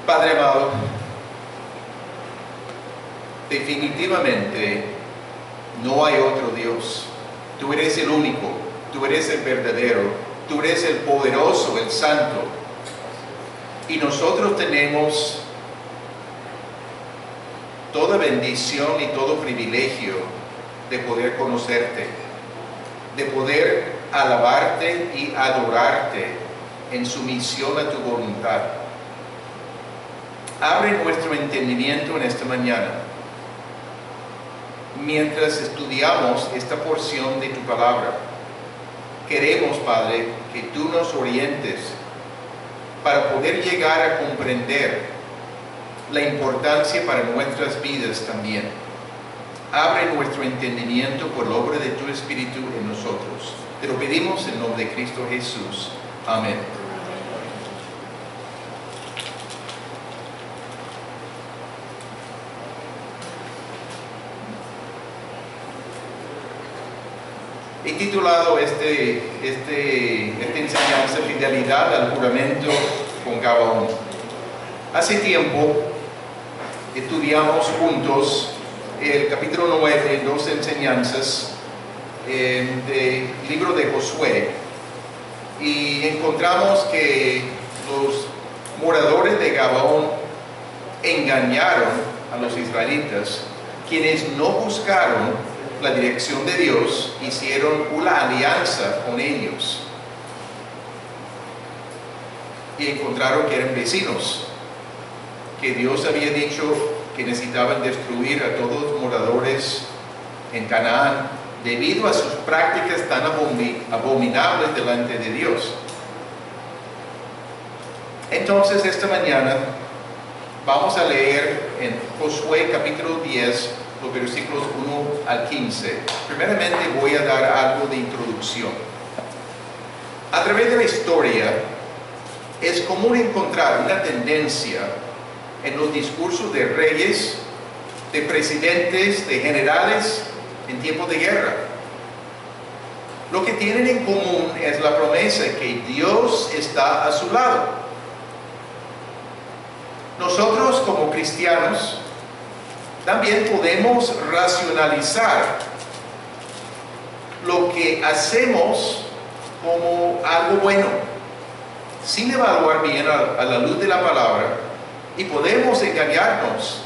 Padre amado, definitivamente no hay otro Dios. Tú eres el único, tú eres el verdadero, tú eres el poderoso, el santo. Y nosotros tenemos toda bendición y todo privilegio de poder conocerte, de poder alabarte y adorarte en sumisión a tu voluntad. Abre nuestro entendimiento en esta mañana, mientras estudiamos esta porción de tu palabra. Queremos, Padre, que tú nos orientes para poder llegar a comprender la importancia para nuestras vidas también. Abre nuestro entendimiento por la obra de tu Espíritu en nosotros. Te lo pedimos en nombre de Cristo Jesús. Amén. He titulado esta enseñanza Fidelidad al Juramento con Gabaón. Hace tiempo estudiamos juntos el capítulo 9, 2 enseñanzas del libro de Josué, y encontramos que los moradores de Gabaón engañaron a los israelitas, quienes no buscaron la dirección de Dios, hicieron una alianza con ellos y encontraron que eran vecinos, que Dios había dicho que necesitaban destruir a todos los moradores en Canaán debido a sus prácticas tan abominables delante de Dios. Entonces esta mañana vamos a leer en Josué capítulo 10 los versículos 1 al 15. Primeramente voy a dar algo de introducción. A través de la historia es común encontrar una tendencia en los discursos de reyes, de presidentes, de generales en tiempos de guerra. Lo que tienen en común es la promesa que Dios está a su lado. Nosotros como cristianos también podemos racionalizar lo que hacemos como algo bueno, sin evaluar bien a la luz de la palabra, y podemos engañarnos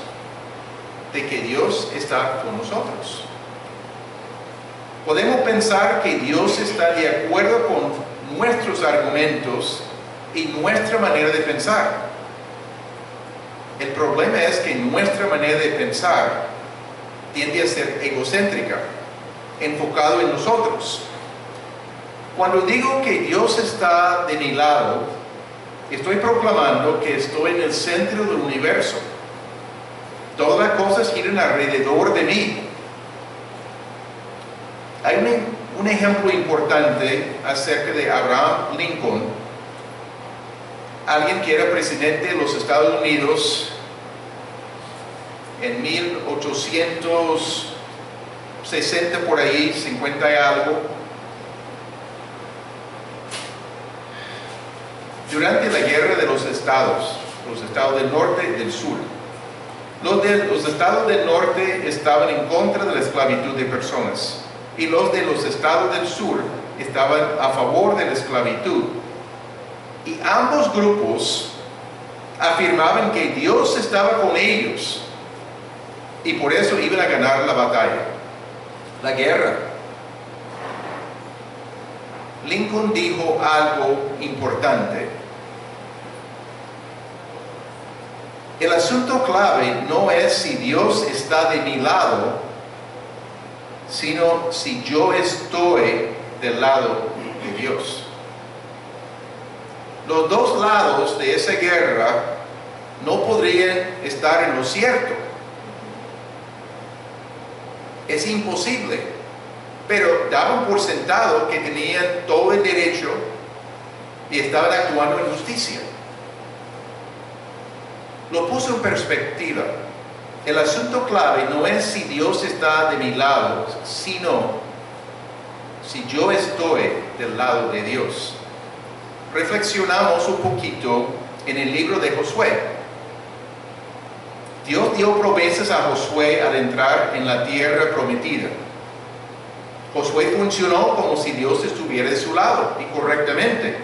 de que Dios está con nosotros. Podemos pensar que Dios está de acuerdo con nuestros argumentos y nuestra manera de pensar. El problema es que nuestra manera de pensar tiende a ser egocéntrica, enfocado en nosotros. Cuando digo que Dios está de mi lado, estoy proclamando que estoy en el centro del universo. Todas las cosas giran alrededor de mí. Hay un ejemplo importante acerca de Abraham Lincoln, alguien que era presidente de los Estados Unidos en 1860 por ahí, 50 y algo. Durante la guerra de los estados del norte y del sur, los estados del norte estaban en contra de la esclavitud de personas, y los de los estados del sur estaban a favor de la esclavitud. Y ambos grupos afirmaban que Dios estaba con ellos y por eso iban a ganar la batalla, la guerra. Lincoln dijo algo importante. El asunto clave no es si Dios está de mi lado, sino si yo estoy del lado de Dios. Los dos lados de esa guerra no podrían estar en lo cierto. Es imposible, pero daban por sentado que tenían todo el derecho y estaban actuando en justicia. Lo puso en perspectiva. El asunto clave no es si Dios está de mi lado, sino si yo estoy del lado de Dios. Reflexionamos un poquito en el libro de Josué. Dios dio promesas a Josué al entrar en la tierra prometida. Josué funcionó como si Dios estuviera de su lado, y correctamente.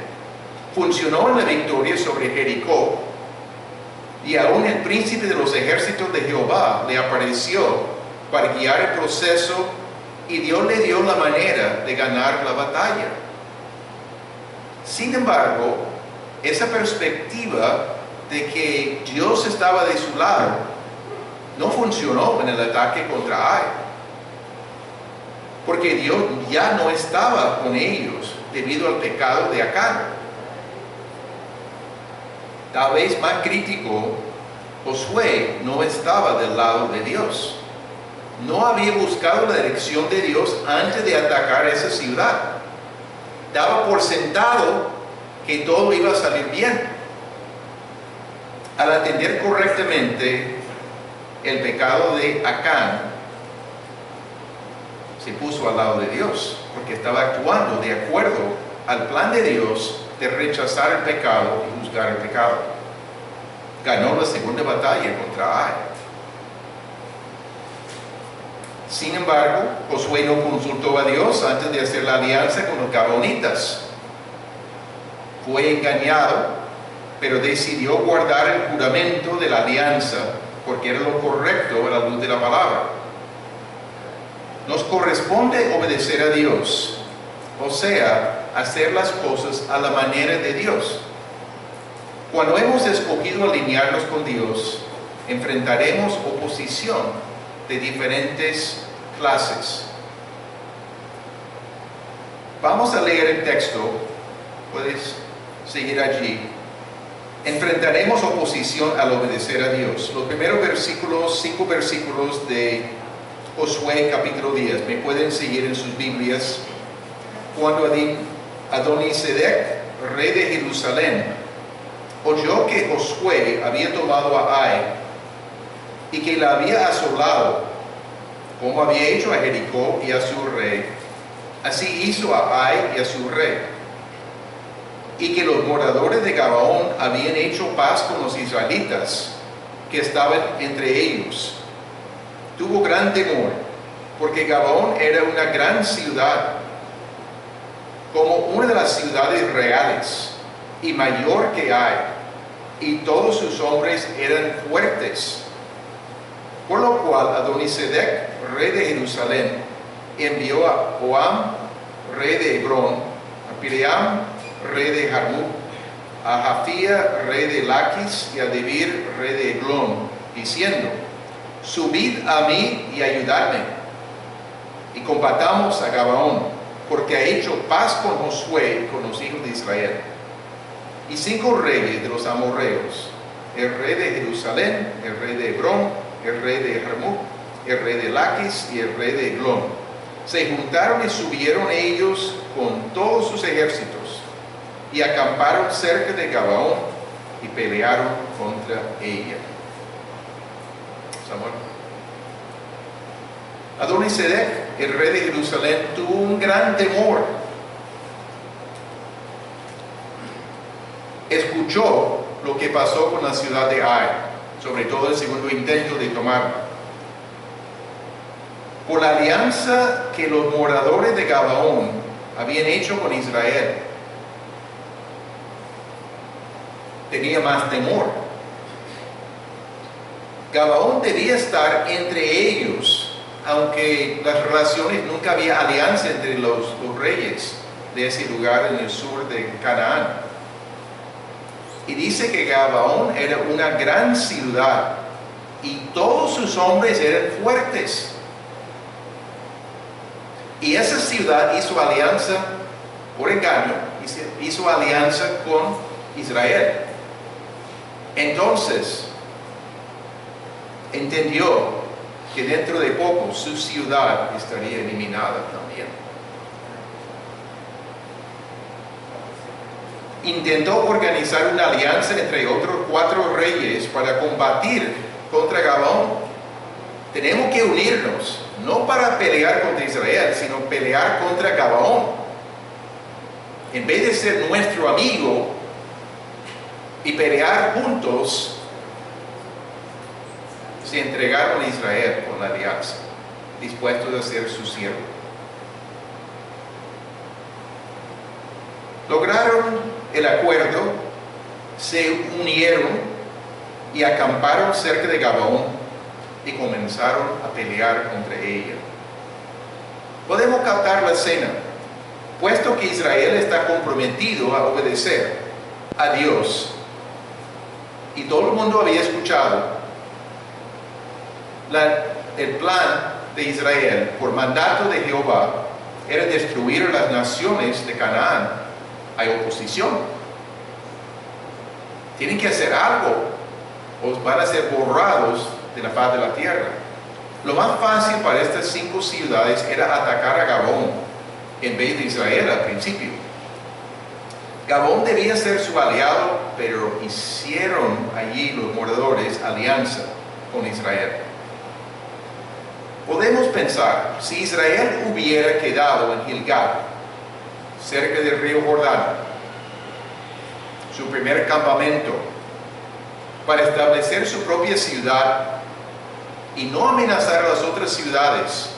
Funcionó en la victoria sobre Jericó, y aún el príncipe de los ejércitos de Jehová le apareció para guiar el proceso, y Dios le dio la manera de ganar la batalla. Sin embargo, esa perspectiva de que Dios estaba de su lado no funcionó en el ataque contra Ai, porque Dios ya no estaba con ellos debido al pecado de Acán. Tal vez más crítico, Josué no estaba del lado de Dios. No había buscado la dirección de Dios antes de atacar esa ciudad. Daba por sentado que todo iba a salir bien. Al atender correctamente el pecado de Acán, se puso al lado de Dios, porque estaba actuando de acuerdo al plan de Dios de rechazar el pecado y juzgar el pecado. Ganó la segunda batalla contra Ai. Sin embargo, Josué no consultó a Dios antes de hacer la alianza con los gabaonitas. Fue engañado, pero decidió guardar el juramento de la alianza porque era lo correcto a la luz de la palabra. Nos corresponde obedecer a Dios, o sea, hacer las cosas a la manera de Dios. Cuando hemos escogido alinearnos con Dios, enfrentaremos oposición de diferentes clases. Vamos a leer el texto, puedes seguir allí. Enfrentaremos oposición al obedecer a Dios. Los primeros versículos, 5 versículos de Josué capítulo 10, me pueden seguir en sus Biblias. Cuando Adonisedec, rey de Jerusalén, oyó que Josué había tomado a Ai y que la había asolado, como había hecho a Jericó y a su rey, así hizo a Ai y a su rey, y que los moradores de Gabaón habían hecho paz con los israelitas que estaban entre ellos. Tuvo gran temor, porque Gabaón era una gran ciudad, como una de las ciudades reales, y mayor que Ai, y todos sus hombres eran fuertes. Por lo cual Adonisedec, rey de Jerusalén, envió a Joam, rey de Hebrón, a Pileam, rey de Jarmut, a Jafía, rey de Laquis, y a Debir, rey de Eglón, diciendo: subid a mí y ayudadme, y combatamos a Gabaón, porque ha hecho paz con Josué y con los hijos de Israel. Y 5 reyes de los amorreos, el rey de Jerusalén, el rey de Hebrón, el rey de Jarmut, el rey de Laquis y el rey de Eglón, se juntaron y subieron ellos con todos sus ejércitos, y acamparon cerca de Gabaón y pelearon contra ella. Samuel. Adonisedec, el rey de Jerusalén, tuvo un gran temor. Escuchó lo que pasó con la ciudad de Ai, sobre todo el segundo intento de tomarla. Por la alianza que los moradores de Gabaón habían hecho con Israel, tenía más temor. Gabaón debía estar entre ellos, aunque las relaciones, nunca había alianza entre los reyes de ese lugar en el sur de Canaán. Y dice que Gabaón era una gran ciudad y todos sus hombres eran fuertes. Y esa ciudad hizo alianza, por engaño, hizo alianza con Israel. Entonces, entendió que dentro de poco su ciudad estaría eliminada también. Intentó organizar una alianza entre otros 4 reyes para combatir contra Gabaón. Tenemos que unirnos, no para pelear contra Israel, sino pelear contra Gabaón. En vez de ser nuestro amigo y pelear juntos, se entregaron a Israel con la alianza, dispuestos a ser su siervo. Lograron el acuerdo, se unieron y acamparon cerca de Gabaón y comenzaron a pelear contra ella. Podemos captar la escena. Puesto que Israel está comprometido a obedecer a Dios, y todo el mundo había escuchado el plan de Israel por mandato de Jehová era destruir a las naciones de Canaán, hay oposición. Tienen que hacer algo o van a ser borrados de la faz de la tierra. Lo más fácil para estas 5 ciudades era atacar a Gabón en vez de Israel al principio. Gabón debía ser su aliado, pero hicieron allí los moradores alianza con Israel. Podemos pensar, si Israel hubiera quedado en Gilgal, cerca del río Jordán, su primer campamento, para establecer su propia ciudad y no amenazar a las otras ciudades,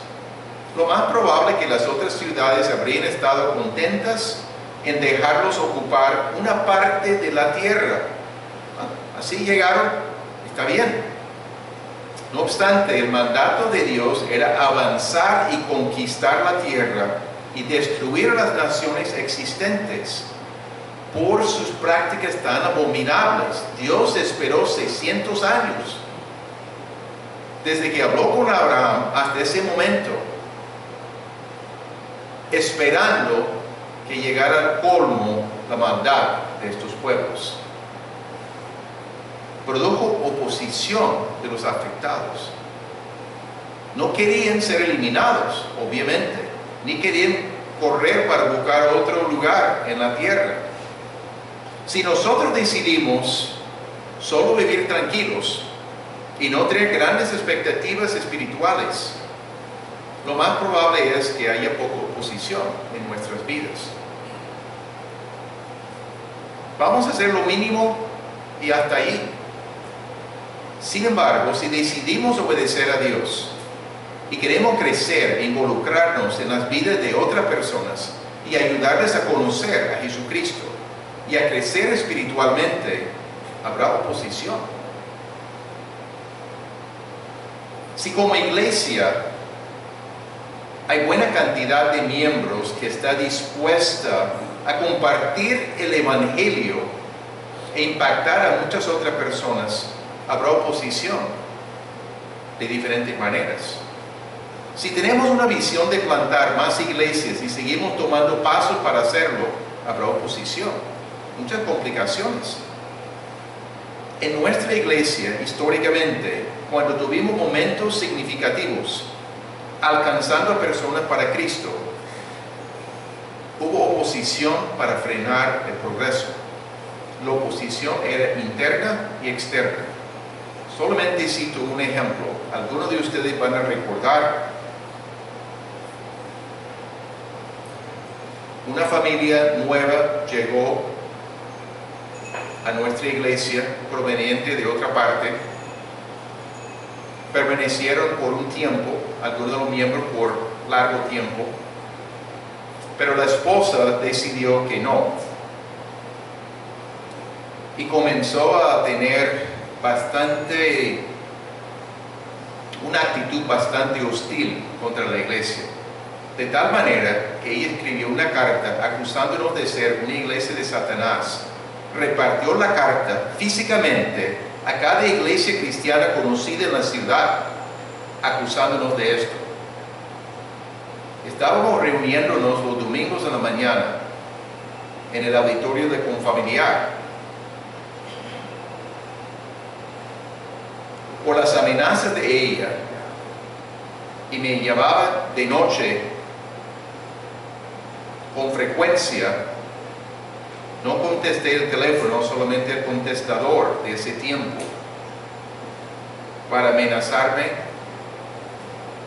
lo más probable es que las otras ciudades habrían estado contentas en dejarlos ocupar una parte de la tierra. Así llegaron, está bien. No obstante, el mandato de Dios era avanzar y conquistar la tierra y destruir a las naciones existentes por sus prácticas tan abominables. Dios esperó 600 años desde que habló con Abraham hasta ese momento, esperando que llegara al colmo la maldad de estos pueblos. Produjo oposición de los afectados. No querían ser eliminados, obviamente, ni querían correr para buscar otro lugar en la tierra. Si nosotros decidimos solo vivir tranquilos y no tener grandes expectativas espirituales, lo más probable es que haya poca oposición en nuestras vidas. Vamos a hacer lo mínimo y hasta ahí. Sin embargo, si decidimos obedecer a Dios y queremos crecer e involucrarnos en las vidas de otras personas y ayudarles a conocer a Jesucristo y a crecer espiritualmente, habrá oposición. Si como iglesia hay buena cantidad de miembros que está dispuesta a compartir el Evangelio e impactar a muchas otras personas, habrá oposición de diferentes maneras. Si tenemos una visión de plantar más iglesias y seguimos tomando pasos para hacerlo, habrá oposición, muchas complicaciones. En nuestra iglesia, históricamente, cuando tuvimos momentos significativos, alcanzando a personas para Cristo, hubo oposición para frenar el progreso. La oposición era interna y externa. Solamente cito un ejemplo. Algunos de ustedes van a recordar una familia nueva llegó a nuestra iglesia proveniente de otra parte. Permanecieron por un tiempo, algunos de los miembros por largo tiempo, pero la esposa decidió que no y comenzó a tener una actitud bastante hostil contra la iglesia, de tal manera que ella escribió una carta acusándonos de ser una iglesia de Satanás. Repartió la carta físicamente a cada iglesia cristiana conocida en la ciudad, acusándonos de esto. Estábamos reuniéndonos los domingos en la mañana en el auditorio de Confamiliar. Por las amenazas de ella, y me llamaba de noche con frecuencia, no contesté el teléfono, solamente el contestador de ese tiempo, para amenazarme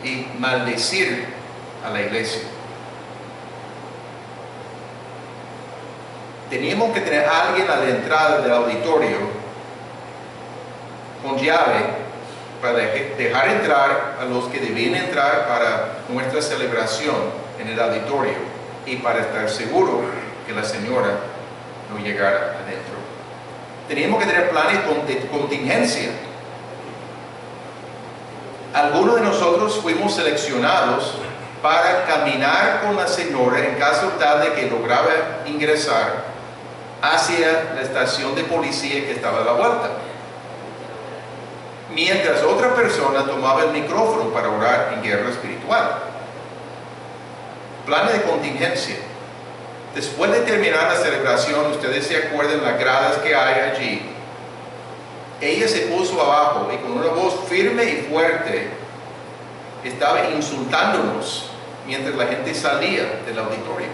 y maldecir a la iglesia. Teníamos que tener a alguien a la entrada del auditorio con llave para dejar entrar a los que debían entrar para nuestra celebración en el auditorio y para estar seguro que la señora no llegara adentro. Teníamos que tener planes de contingencia. Algunos de nosotros fuimos seleccionados para caminar con la señora en caso tal de que lograba ingresar hacia la estación de policía que estaba a la vuelta, mientras otra persona tomaba el micrófono para orar en guerra espiritual. Planes de contingencia. Después de terminar la celebración, ustedes se acuerdan las gradas que hay allí. Ella se puso abajo y con una voz firme y fuerte estaba insultándonos mientras la gente salía del auditorio.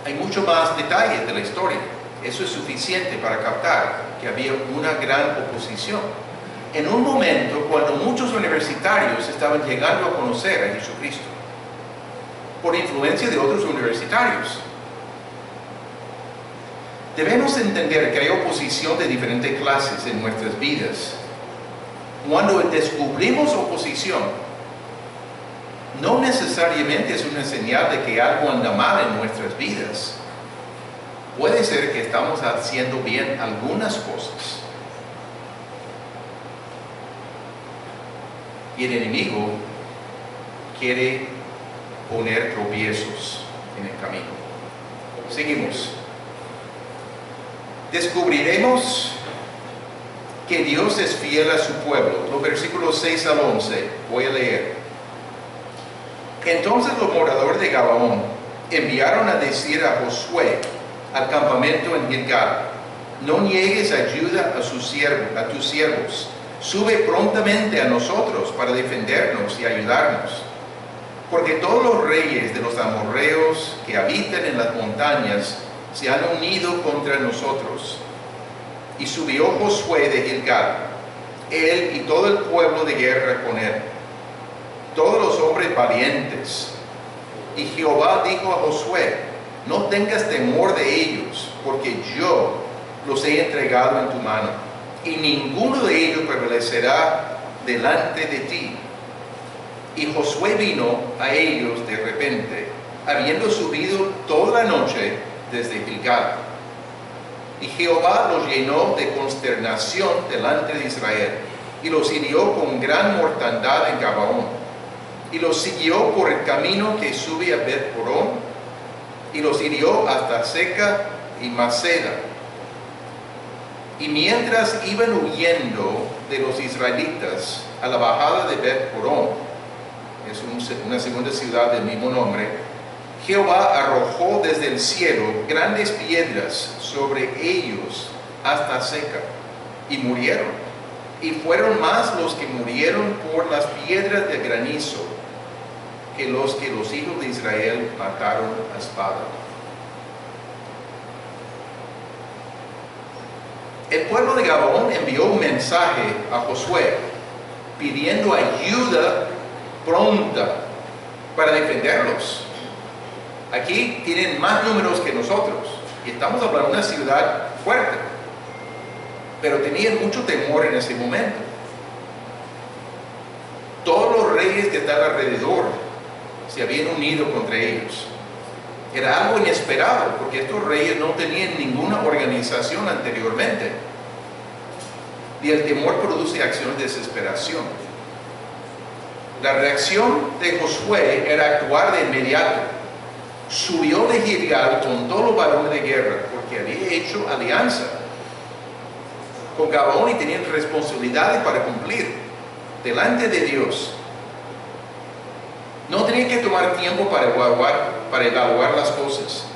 Hay mucho más detalles de la historia. Eso es suficiente para captar que había una gran oposición. En un momento cuando muchos universitarios estaban llegando a conocer a Jesucristo, por influencia de otros universitarios. Debemos entender que hay oposición de diferentes clases en nuestras vidas. Cuando descubrimos oposición, no necesariamente es una señal de que algo anda mal en nuestras vidas. Puede ser que estamos haciendo bien algunas cosas. Y el enemigo quiere poner tropiezos en el camino. Seguimos. Descubriremos que Dios es fiel a su pueblo. Los versículos 6 al 11. Voy a leer. Entonces los moradores de Gabaón enviaron a decir a Josué al campamento en Gilgal: no niegues ayuda a tus siervos. Sube prontamente a nosotros para defendernos y ayudarnos. Porque todos los reyes de los amorreos que habitan en las montañas se han unido contra nosotros. Y subió Josué de Gilgal, él y todo el pueblo de guerra con él, todos los hombres valientes. Y Jehová dijo a Josué: no tengas temor de ellos, porque yo los he entregado en tu mano, y ninguno de ellos prevalecerá delante de ti. Y Josué vino a ellos de repente, habiendo subido toda la noche desde Gilgal. Y Jehová los llenó de consternación delante de Israel, y los hirió con gran mortandad en Gabaón. Y los siguió por el camino que sube a Bet-Horón, y los hirió hasta Seca y Maceda. Y mientras iban huyendo de los israelitas a la bajada de Bet-Horón, es una segunda ciudad del mismo nombre, Jehová arrojó desde el cielo grandes piedras sobre ellos hasta Seca, y murieron. Y fueron más los que murieron por las piedras de granizo que los hijos de Israel mataron a espada. El pueblo de Gabaón envió un mensaje a Josué pidiendo ayuda pronta para defenderlos. Aquí tienen más números que nosotros y estamos hablando de una ciudad fuerte, pero tenían mucho temor en ese momento. Todos los reyes que están alrededor se habían unido contra ellos. Era algo inesperado porque estos reyes no tenían ninguna organización anteriormente, y el temor produce acciones de desesperación. La reacción de Josué era actuar de inmediato. Subió de Gilgal con todos los varones de guerra, porque había hecho alianza con Gabaón y tenían responsabilidades para cumplir delante de Dios. No tenía que tomar tiempo para evaluar las cosas.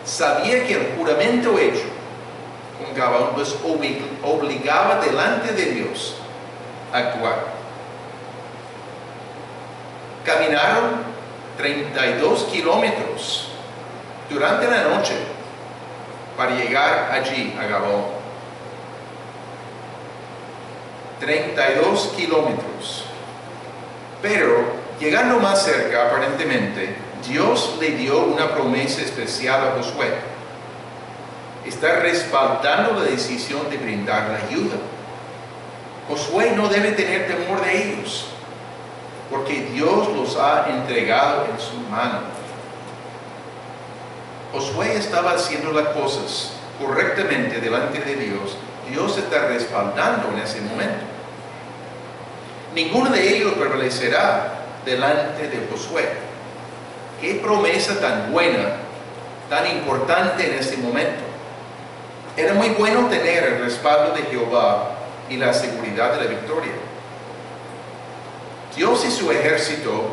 Sabía que el juramento hecho con Gabaón los obligaba delante de Dios a actuar. Caminaron 32 kilómetros durante la noche para llegar allí a Gabaón. 32 kilómetros. Pero llegando más cerca, aparentemente, Dios le dio una promesa especial a Josué. Está respaldando la decisión de brindar la ayuda. Josué no debe tener temor de ellos, porque Dios los ha entregado en su mano. Josué estaba haciendo las cosas correctamente delante de Dios. Dios está respaldando en ese momento. Ninguno de ellos prevalecerá delante de Josué. Qué promesa tan buena, tan importante en este momento. Era muy bueno tener el respaldo de Jehová y la seguridad de la victoria. Dios y su ejército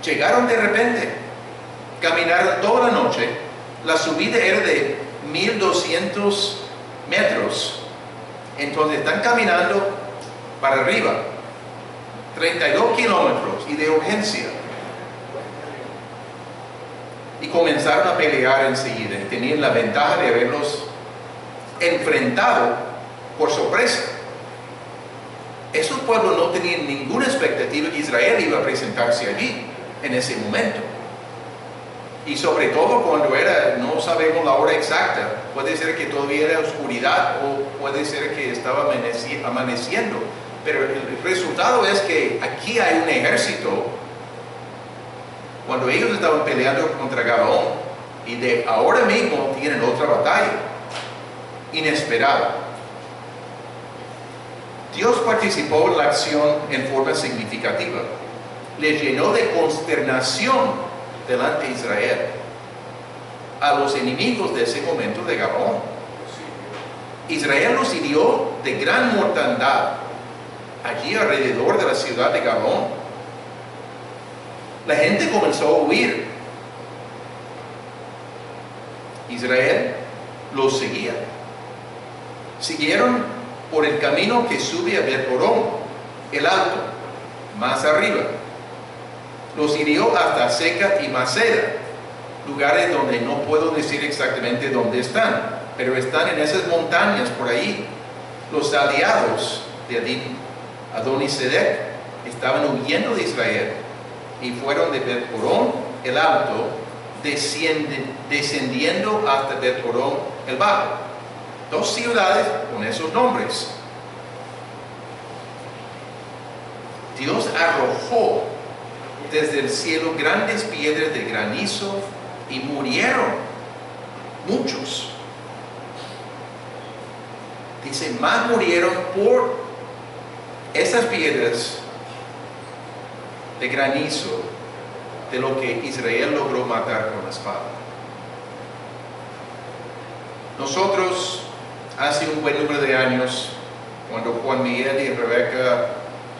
llegaron de repente, caminaron toda la noche. La subida era de 1200 metros, entonces están caminando para arriba, 32 kilómetros y de urgencia, y comenzaron a pelear enseguida. Tenían la ventaja de haberlos enfrentado por sorpresa. Esos pueblos no tenían ninguna expectativa que Israel iba a presentarse allí en ese momento. Y sobre todo cuando era, no sabemos la hora exacta, puede ser que todavía era oscuridad o puede ser que estaba amaneciendo. Pero el resultado es que aquí hay un ejército. Cuando ellos estaban peleando contra Gabaón, y de ahora mismo tienen otra batalla inesperada. Dios participó en la acción en forma significativa. Les llenó de consternación delante de Israel a los enemigos de ese momento de Gabaón. Israel los hirió de gran mortandad allí alrededor de la ciudad de Gabaón. La gente comenzó a huir. Israel los seguía. Siguieron por el camino que sube a Bet-Horón, el alto, más arriba. Los hirió hasta Seca y Maceda, lugares donde no puedo decir exactamente dónde están, pero están en esas montañas por ahí. Los aliados de Adonisedec estaban huyendo de Israel y fueron de Bet-Horón, el alto, descendiendo hasta Bet-Horón, el bajo. Dos ciudades con esos nombres. Dios arrojó desde el cielo grandes piedras de granizo y murieron muchos. Dice, más murieron por esas piedras de granizo de lo que Israel logró matar con la espada. Nosotros, hace un buen número de años, cuando Juan Miguel y Rebeca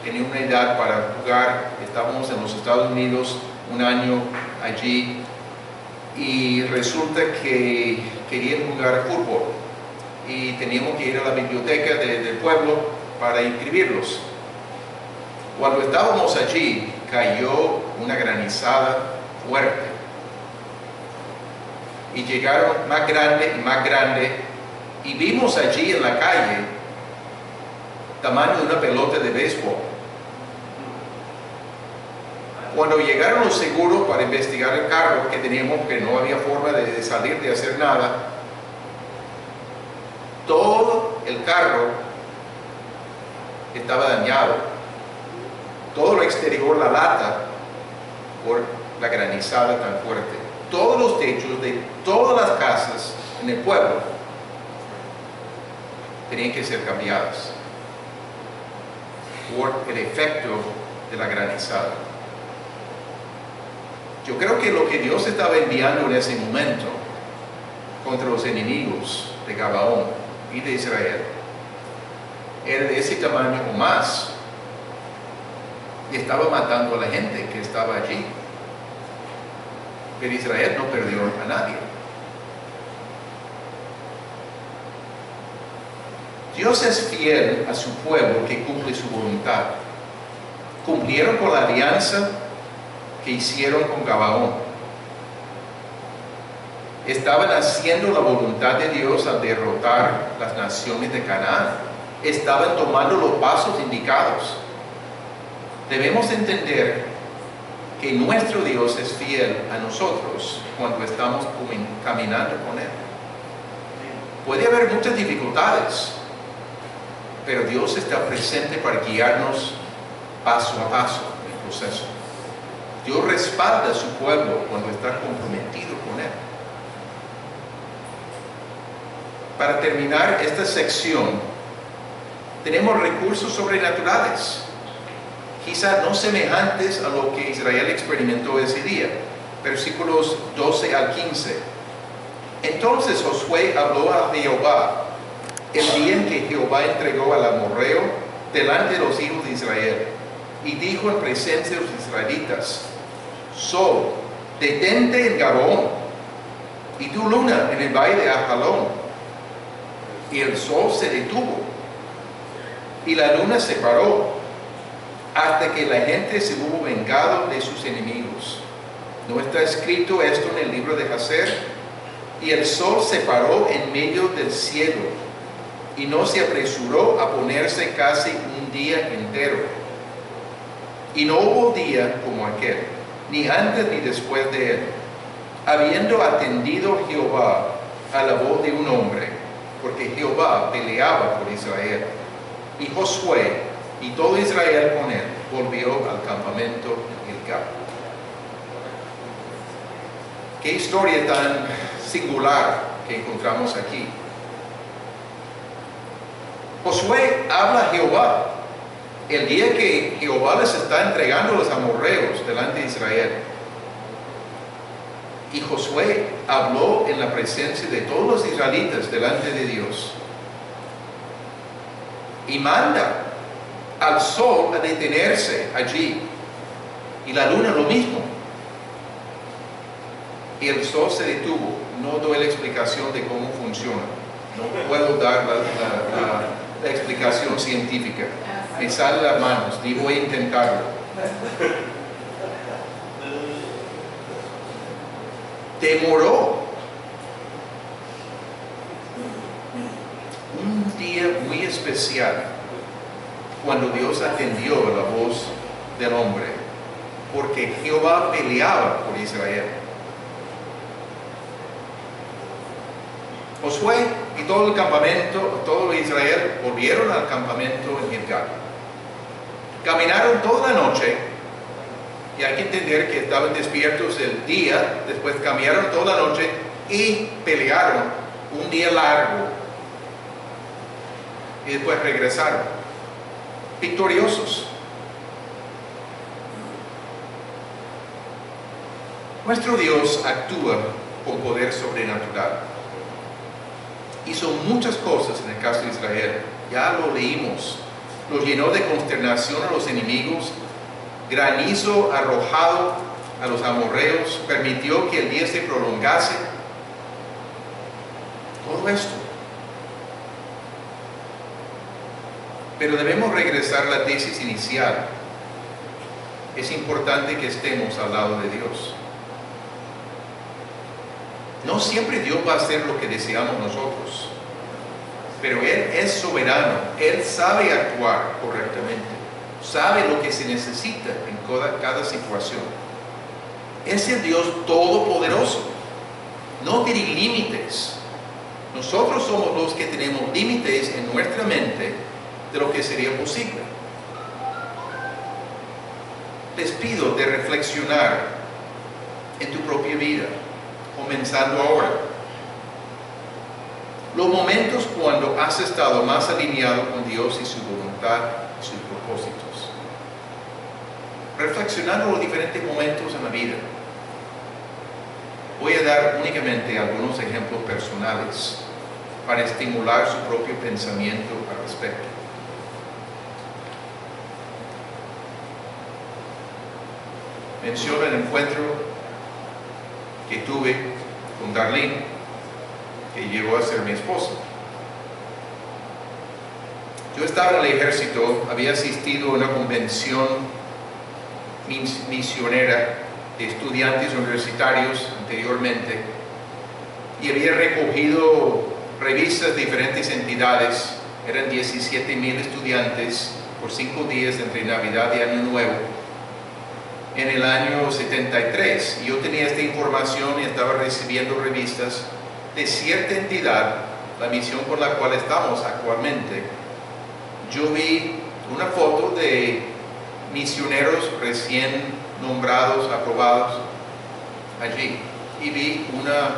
tenían una edad para jugar, estábamos en los Estados Unidos un año allí, y resulta que querían jugar fútbol y teníamos que ir a la biblioteca del pueblo para inscribirlos. Cuando estábamos allí, cayó una granizada fuerte y llegaron más grande, y vimos allí en la calle tamaño de una pelota de béisbol. Cuando llegaron los seguros para investigar el carro que teníamos, que no había forma de salir, de hacer nada, todo el carro estaba dañado, todo lo exterior, la lata, por la granizada tan fuerte. Todos los techos de todas las casas en el pueblo tenían que ser cambiadas por el efecto de la granizada. Yo creo que lo que Dios estaba enviando en ese momento contra los enemigos de Gabaón y de Israel era de ese tamaño o más, y estaba matando a la gente que estaba allí. Pero Israel no perdió a nadie. Dios es fiel a su pueblo que cumple su voluntad. Cumplieron con la alianza que hicieron con Gabaón. Estaban haciendo la voluntad de Dios al derrotar las naciones de Canaán. Estaban tomando los pasos indicados. Debemos entender que nuestro Dios es fiel a nosotros cuando estamos caminando con Él. Puede haber muchas dificultades, pero Dios está presente para guiarnos paso a paso en el proceso. Dios respalda a su pueblo cuando está comprometido con Él. Para terminar esta sección, tenemos recursos sobrenaturales, quizá no semejantes a lo que Israel experimentó ese día. Versículos 12 al 15. Entonces Josué habló a Jehová el día en que Jehová entregó al amorreo delante de los hijos de Israel, y dijo en presencia de los israelitas: Sol, detente en Gabaón, y tu luna en el valle de Ajalón. Y el sol se detuvo, y la luna se paró, hasta que la gente se hubo vengado de sus enemigos. ¿No está escrito esto en el libro de Jacer? Y el sol se paró en medio del cielo, y no se apresuró a ponerse casi un día entero. Y no hubo día como aquel, ni antes ni después de él, habiendo atendido Jehová a la voz de un hombre, porque Jehová peleaba por Israel. Y Josué y todo Israel con él volvió al campamento en Gilgal. Qué historia tan singular que encontramos aquí. Josué habla a Jehová el día que Jehová les está entregando los amorreos delante de Israel. Y Josué habló en la presencia de todos los israelitas delante de Dios. Y manda al sol a detenerse allí. Y la luna lo mismo. Y el sol se detuvo. No doy la explicación de cómo funciona. No puedo dar la explicación científica. Me salen las manos, ni voy a intentarlo. Demoró un día muy especial cuando Dios atendió a la voz del hombre, porque Jehová peleaba por Israel. Josué y todo el campamento, todo Israel volvieron al campamento en Gilgal. Caminaron toda la noche, y hay que entender que estaban despiertos el día, después caminaron toda la noche y pelearon un día largo, y después regresaron victoriosos. Nuestro Dios actúa con poder sobrenatural. Hizo muchas cosas en el caso de Israel, ya lo leímos. Los llenó de consternación a los enemigos, granizo arrojado a los amorreos, permitió que el día se prolongase. Todo esto. Pero debemos regresar a la tesis inicial. Es importante que estemos al lado de Dios. No siempre Dios va a hacer lo que deseamos nosotros, pero Él es soberano. Él sabe actuar correctamente, sabe lo que se necesita en cada situación. Es el Dios todopoderoso, no tiene límites. Nosotros somos los que tenemos límites en nuestra mente de lo que sería posible. Les pido de reflexionar en tu propia vida, comenzando ahora. Los momentos cuando has estado más alineado con Dios y su voluntad y sus propósitos. Reflexionando los diferentes momentos en la vida. Voy a dar únicamente algunos ejemplos personales para estimular su propio pensamiento al respecto. Menciono el encuentro que tuve con Darlene, que llegó a ser mi esposa. Yo estaba en el ejército, había asistido a una convención misionera de estudiantes universitarios anteriormente y había recogido revistas de diferentes entidades. Eran 17,000 estudiantes por 5 días entre Navidad y Año Nuevo en el año 73. Y yo tenía esta información y estaba recibiendo revistas de cierta entidad, la misión por la cual estamos actualmente, yo vi una foto de misioneros recién nombrados, aprobados allí, y vi una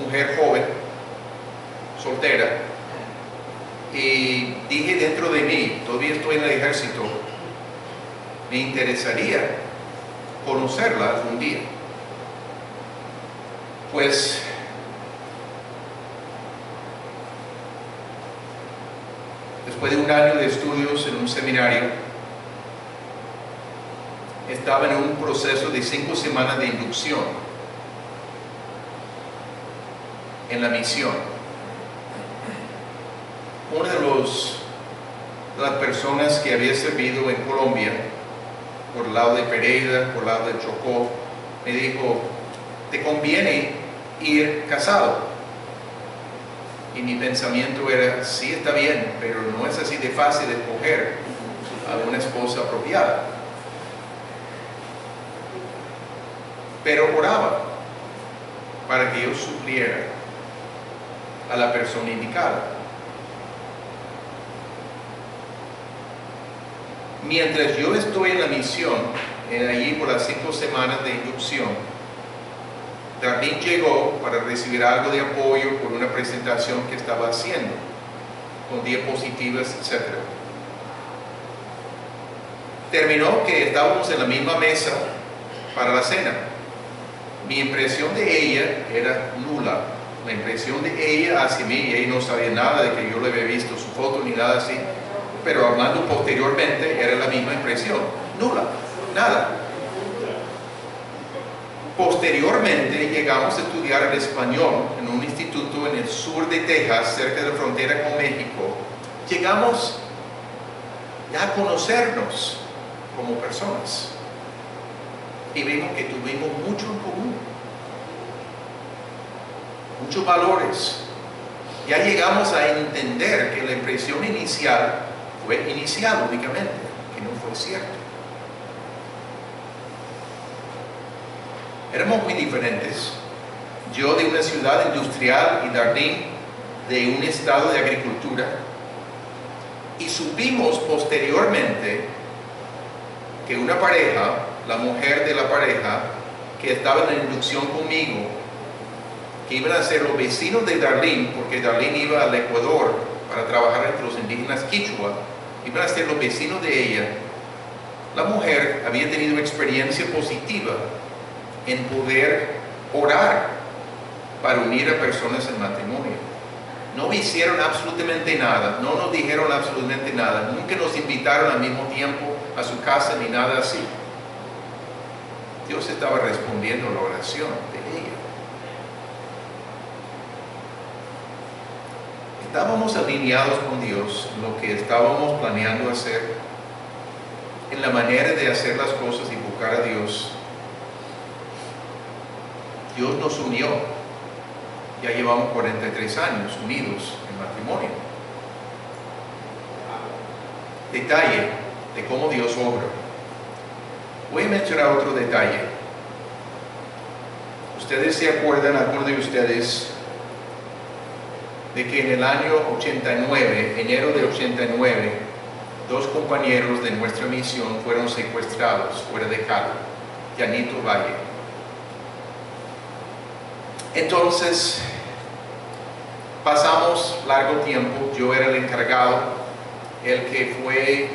mujer joven, soltera, y dije dentro de mí, todavía estoy en el ejército, me interesaría conocerla algún día. Pues después de un año de estudios en un seminario, estaba en un proceso de 5 semanas de inducción en la misión. Una de las personas que había servido en Colombia, por el lado de Pereira, por el lado de Chocó, me dijo, te conviene ir casado. Y mi pensamiento era, sí, está bien, pero no es así de fácil escoger a una esposa apropiada. Pero oraba para que yo supliera a la persona indicada. Mientras yo estoy en la misión, allí por las 5 semanas de inducción, Darlene llegó para recibir algo de apoyo por una presentación que estaba haciendo, con diapositivas, etc. Terminó que estábamos en la misma mesa para la cena. Mi impresión de ella era nula. La impresión de ella hacia mí, ella no sabía nada de que yo le había visto su foto ni nada así, pero hablando posteriormente era la misma impresión, nula, nada. Posteriormente llegamos a estudiar el español en un instituto en el sur de Texas, cerca de la frontera con México. Llegamos ya a conocernos como personas y vimos que tuvimos mucho en común, muchos valores. Ya llegamos a entender que la impresión inicial fue inicial únicamente, que no fue cierto. Éramos muy diferentes. Yo de una ciudad industrial y Darlene de un estado de agricultura. Y supimos posteriormente que una pareja, la mujer de la pareja, que estaba en la inducción conmigo, que iban a ser los vecinos de Darlene, porque Darlene iba al Ecuador para trabajar entre los indígenas Quichua, iban a ser los vecinos de ella. La mujer había tenido experiencia positiva en poder orar para unir a personas en matrimonio. No hicieron absolutamente nada, no nos dijeron absolutamente nada, nunca nos invitaron al mismo tiempo a su casa ni nada así. Dios estaba respondiendo a la oración de ella. Estábamos alineados con Dios en lo que estábamos planeando hacer, en la manera de hacer las cosas y buscar a Dios. Dios nos unió. Ya llevamos 43 años unidos en matrimonio. Detalle de cómo Dios obra. Voy a mencionar otro detalle. Ustedes se acuerdan, algunos de ustedes, de que en el año 89, enero de 89, 2 compañeros de nuestra misión fueron secuestrados fuera de Cali, Llanito Valle. Entonces, pasamos largo tiempo, yo era el encargado, el que fue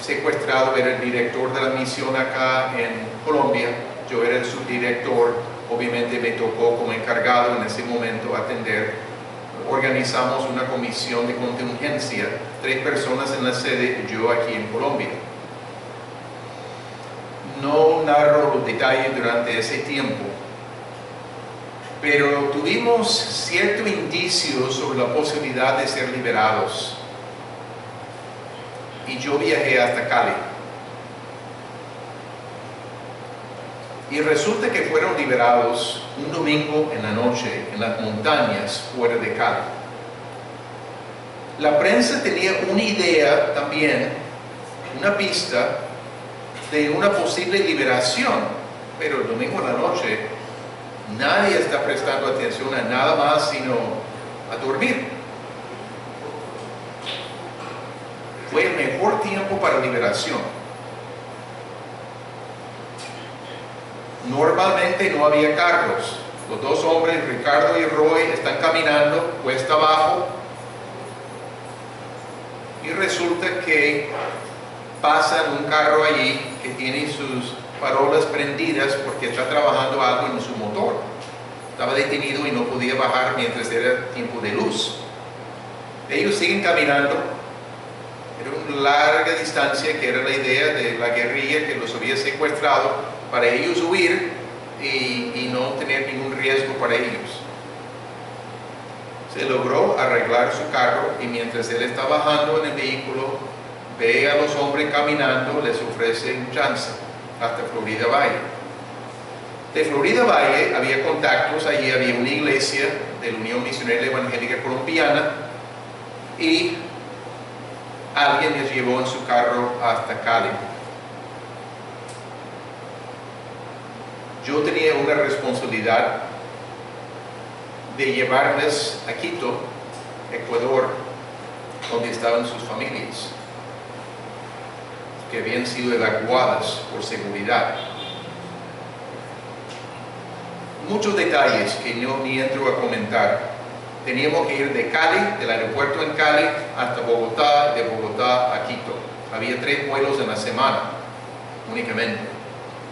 secuestrado era el director de la misión acá en Colombia, yo era el subdirector, obviamente me tocó como encargado en ese momento atender. Organizamos una comisión de contingencia, 3 personas en la sede, yo aquí en Colombia. No narro los detalles durante ese tiempo, pero tuvimos cierto indicio sobre la posibilidad de ser liberados. Y yo viajé hasta Cali. Y resulta que fueron liberados un domingo en la noche en las montañas fuera de Cali. La prensa tenía una idea también, una pista de una posible liberación, pero el domingo en la noche nadie está prestando atención a nada más sino a dormir. Fue el mejor tiempo para liberación. Normalmente no había carros. Los dos hombres, Ricardo y Roy, están caminando cuesta abajo y resulta que pasan un carro allí que tiene sus farolas prendidas porque está trabajando algo en su motor. Estaba detenido y no podía bajar mientras era tiempo de luz. Ellos siguen caminando. Era una larga distancia, que era la idea de la guerrilla que los había secuestrado, para ellos huir y no tener ningún riesgo para ellos. Se logró arreglar su carro y mientras él está bajando en el vehículo, ve a los hombres caminando, les ofrece un chance hasta Florida Valle. De Florida Valle había contactos, allí había una iglesia de la Unión Misionera Evangélica Colombiana y alguien les llevó en su carro hasta Cali. Yo tenía una responsabilidad de llevarles a Quito, Ecuador, donde estaban sus familias, que habían sido evacuadas por seguridad. Muchos detalles que no ni entro a comentar. Teníamos que ir de Cali, del aeropuerto en Cali, hasta Bogotá, de Bogotá a Quito. Había 3 vuelos en la semana, únicamente.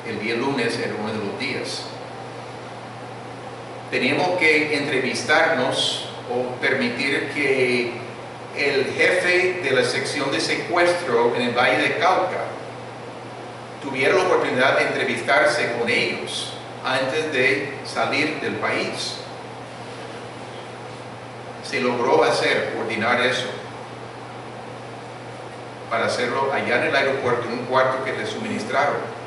El día lunes era uno de los días. Teníamos que entrevistarnos o permitir que el jefe de la sección de secuestro en el Valle de Cauca tuviera la oportunidad de entrevistarse con ellos antes de salir del país. Se logró coordinar eso, para hacerlo allá en el aeropuerto, en un cuarto que les suministraron.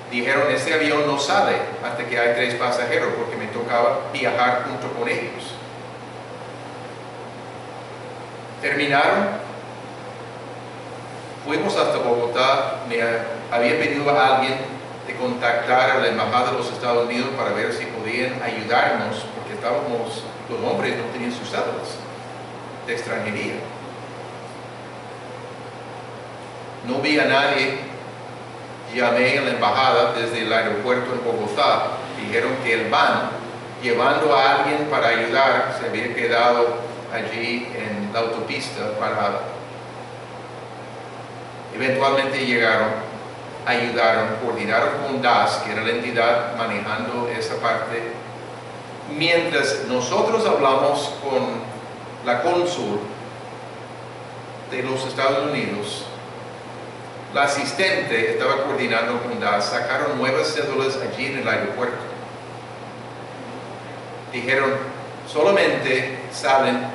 Dijeron, este avión no sale hasta que hay 3 pasajeros, porque me tocaba viajar junto con ellos. Terminaron, fuimos hasta Bogotá. Me había pedido a alguien de contactar a la Embajada de los Estados Unidos para ver si podían ayudarnos, porque los hombres no tenían sus cédulas de extranjería. No vi a nadie. Llamé a la embajada desde el aeropuerto en Bogotá. Dijeron que el van llevando a alguien para ayudar se había quedado allí en la autopista parada. Eventualmente llegaron, ayudaron, coordinaron con DAS, que era la entidad manejando esa parte. Mientras nosotros hablamos con la cónsul de los Estados Unidos, la asistente estaba coordinando con DAS, sacaron nuevas cédulas allí en el aeropuerto. Dijeron, solamente salen,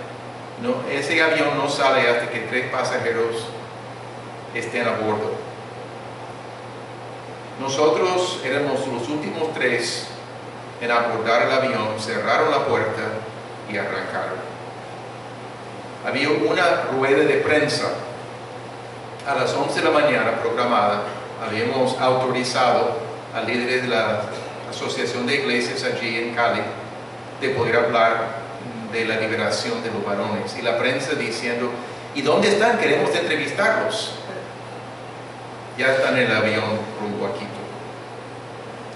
ese avión no sale hasta que 3 pasajeros estén a bordo. Nosotros éramos los últimos 3 en abordar el avión, cerraron la puerta y arrancaron. Había una rueda de prensa a las 11 de la mañana programada. Habíamos autorizado a líderes de la Asociación de Iglesias allí en Cali de poder hablar de la liberación de los varones, y la prensa diciendo, ¿y dónde están? Queremos entrevistarlos. Ya están en el avión rumbo a Quito.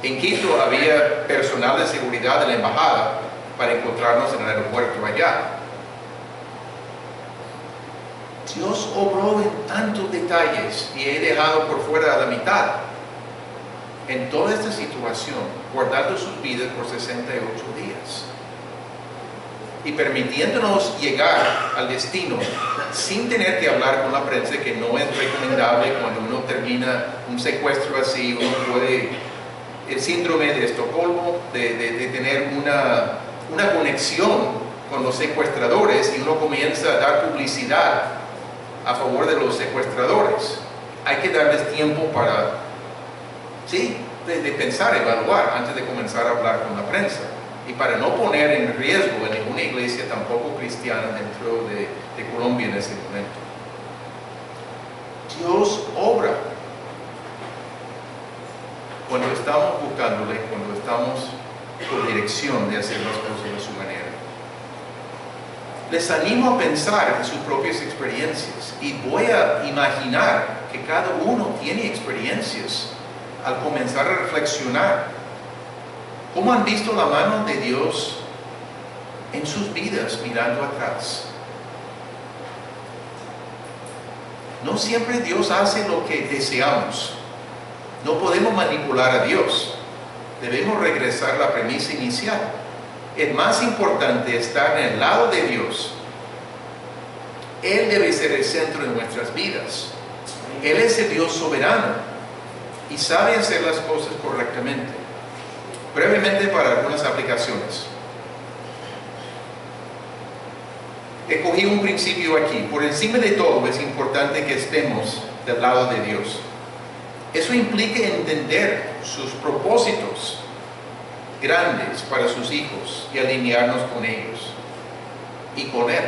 En Quito había personal de seguridad de la embajada para encontrarnos en el aeropuerto allá. Dios obró en tantos detalles y he dejado por fuera a la mitad. En toda esta situación, guardando sus vidas por 68 días y permitiéndonos llegar al destino sin tener que hablar con la prensa, que no es recomendable cuando uno termina un secuestro así. Uno puede, el síndrome de Estocolmo, de tener una conexión con los secuestradores, y uno comienza a dar publicidad a favor de los secuestradores. Hay que darles tiempo para, sí, de pensar, evaluar antes de comenzar a hablar con la prensa, y para no poner en riesgo a ninguna iglesia tampoco cristiana dentro de Colombia en ese momento. Dios obra cuando estamos buscándole, cuando estamos con dirección de hacer las cosas de su manera. Les animo a pensar en sus propias experiencias y voy a imaginar que cada uno tiene experiencias al comenzar a reflexionar. ¿Cómo han visto la mano de Dios en sus vidas mirando atrás? No siempre Dios hace lo que deseamos. No podemos manipular a Dios. Debemos regresar a la premisa inicial. Es más importante estar en el lado de Dios. Él debe ser el centro de nuestras vidas. Él es el Dios soberano y sabe hacer las cosas correctamente. Brevemente para algunas aplicaciones. Escogí un principio aquí. Por encima de todo es importante que estemos del lado de Dios. Eso implica entender sus propósitos grandes para sus hijos y alinearnos con ellos y con Él.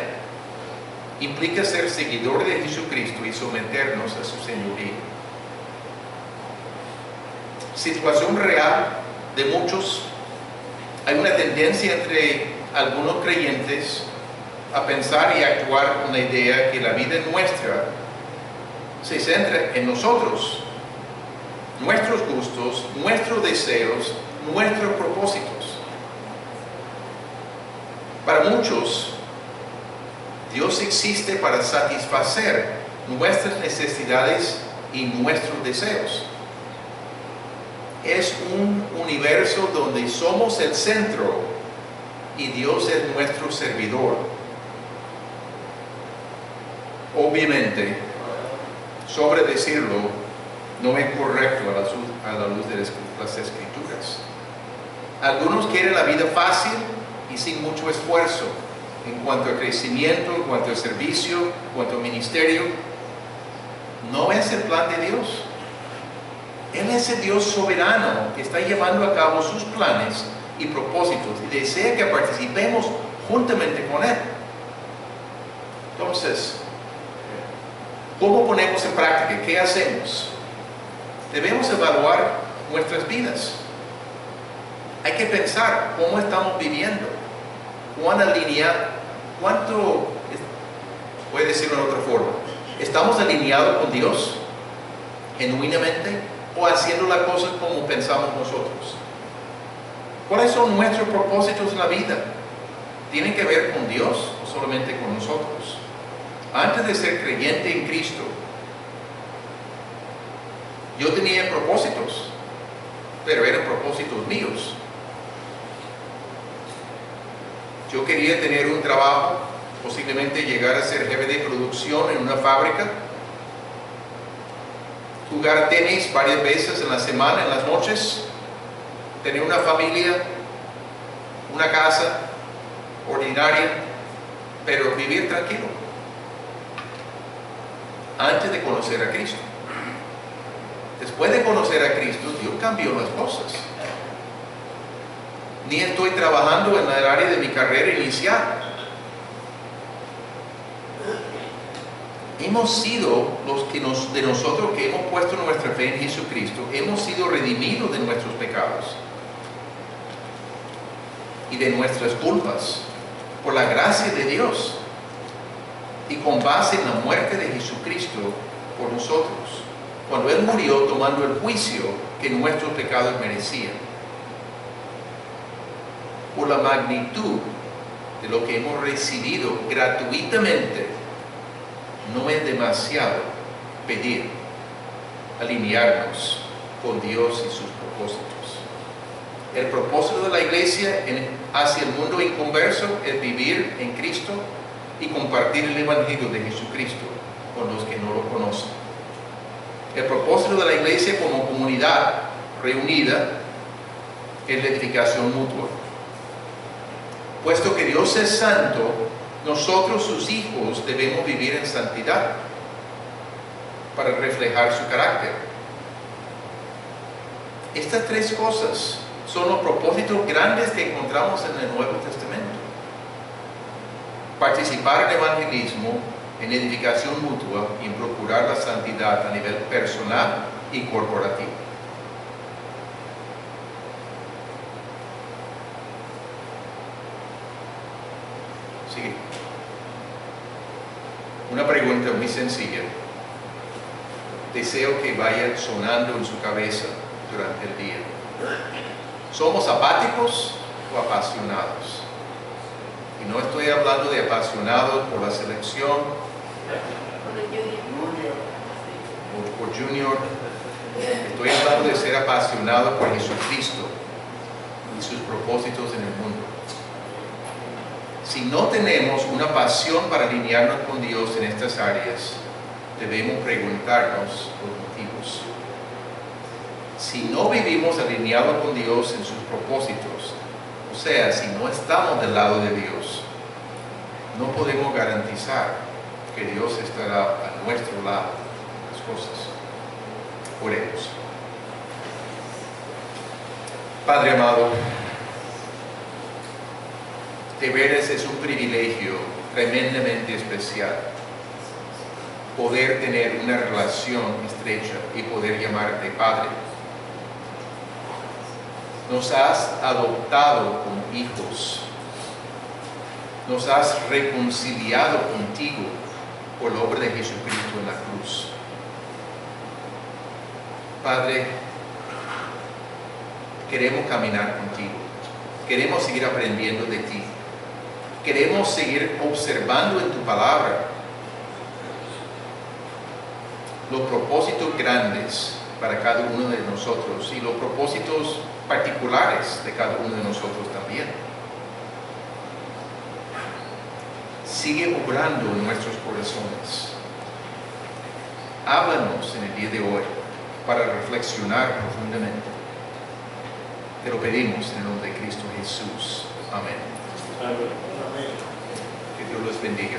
Implica ser seguidores de Jesucristo y someternos a su señorío. Situación real de muchos. Hay una tendencia entre algunos creyentes a pensar y actuar con la idea que la vida nuestra se centra en nosotros, nuestros gustos, nuestros deseos, nuestros propósitos. Para muchos, Dios existe para satisfacer nuestras necesidades y nuestros deseos. Es un universo donde somos el centro y Dios es nuestro servidor. Obviamente, sobre decirlo, no es correcto a la luz de las Escrituras. Algunos quieren la vida fácil y sin mucho esfuerzo en cuanto a crecimiento, en cuanto a servicio, en cuanto a ministerio. No es el plan de Dios. Él es el Dios soberano que está llevando a cabo sus planes y propósitos y desea que participemos juntamente con Él. Entonces, ¿cómo ponemos en práctica? ¿Qué hacemos? Debemos evaluar nuestras vidas. Hay que pensar cómo estamos viviendo, cuán alineado, voy a decirlo de otra forma, ¿estamos alineados con Dios genuinamente o haciendo las cosas como pensamos nosotros? ¿Cuáles son nuestros propósitos en la vida? ¿Tienen que ver con Dios o solamente con nosotros? Antes de ser creyente en Cristo, yo tenía propósitos, pero eran propósitos míos. Yo quería tener un trabajo, posiblemente llegar a ser jefe de producción en una fábrica, jugar tenis varias veces en la semana, en las noches, tener una familia, una casa ordinaria, pero vivir tranquilo. Antes de conocer a Cristo. Después de conocer a Cristo, Dios cambió las cosas. Ni estoy trabajando en el área de mi carrera inicial. Hemos sido de nosotros que hemos puesto nuestra fe en Jesucristo, hemos sido redimidos de nuestros pecados y de nuestras culpas por la gracia de Dios y con base en la muerte de Jesucristo por nosotros, cuando Él murió tomando el juicio que nuestros pecados merecían. Por la magnitud de lo que hemos recibido gratuitamente, no es demasiado pedir alinearnos con Dios y sus propósitos. El propósito de la iglesia hacia el mundo inconverso es vivir en Cristo y compartir el Evangelio de Jesucristo con los que no lo conocen. El propósito de la iglesia como comunidad reunida es la edificación mutua. Puesto que Dios es santo, nosotros sus hijos debemos vivir en santidad para reflejar su carácter. Estas tres cosas son los propósitos grandes que encontramos en el Nuevo Testamento. Participar en evangelismo, en edificación mutua y en procurar la santidad a nivel personal y corporativo. Sigue. Una pregunta muy sencilla. Deseo que vaya sonando en su cabeza durante el día. ¿Somos apáticos o apasionados? Y no estoy hablando de apasionados por la selección o por Junior. Estoy hablando de ser apasionado por Jesucristo y sus propósitos en el mundo. Si no tenemos una pasión para alinearnos con Dios en estas áreas, debemos preguntarnos los motivos. Si no vivimos alineados con Dios en sus propósitos, o sea, si no estamos del lado de Dios, no podemos garantizar que Dios estará a nuestro lado en las cosas. Oremos. Padre amado, de veras es un privilegio tremendamente especial poder tener una relación estrecha y poder llamarte Padre. Nos has adoptado como hijos. Nos has reconciliado contigo por la obra de Jesucristo en la cruz. Padre, queremos caminar contigo. Queremos seguir aprendiendo de ti. Queremos seguir observando en tu palabra los propósitos grandes para cada uno de nosotros y los propósitos particulares de cada uno de nosotros también. Sigue obrando en nuestros corazones. Háblanos en el día de hoy para reflexionar profundamente. Te lo pedimos en el nombre de Cristo Jesús. Amén. Amén. Que Dios los bendiga.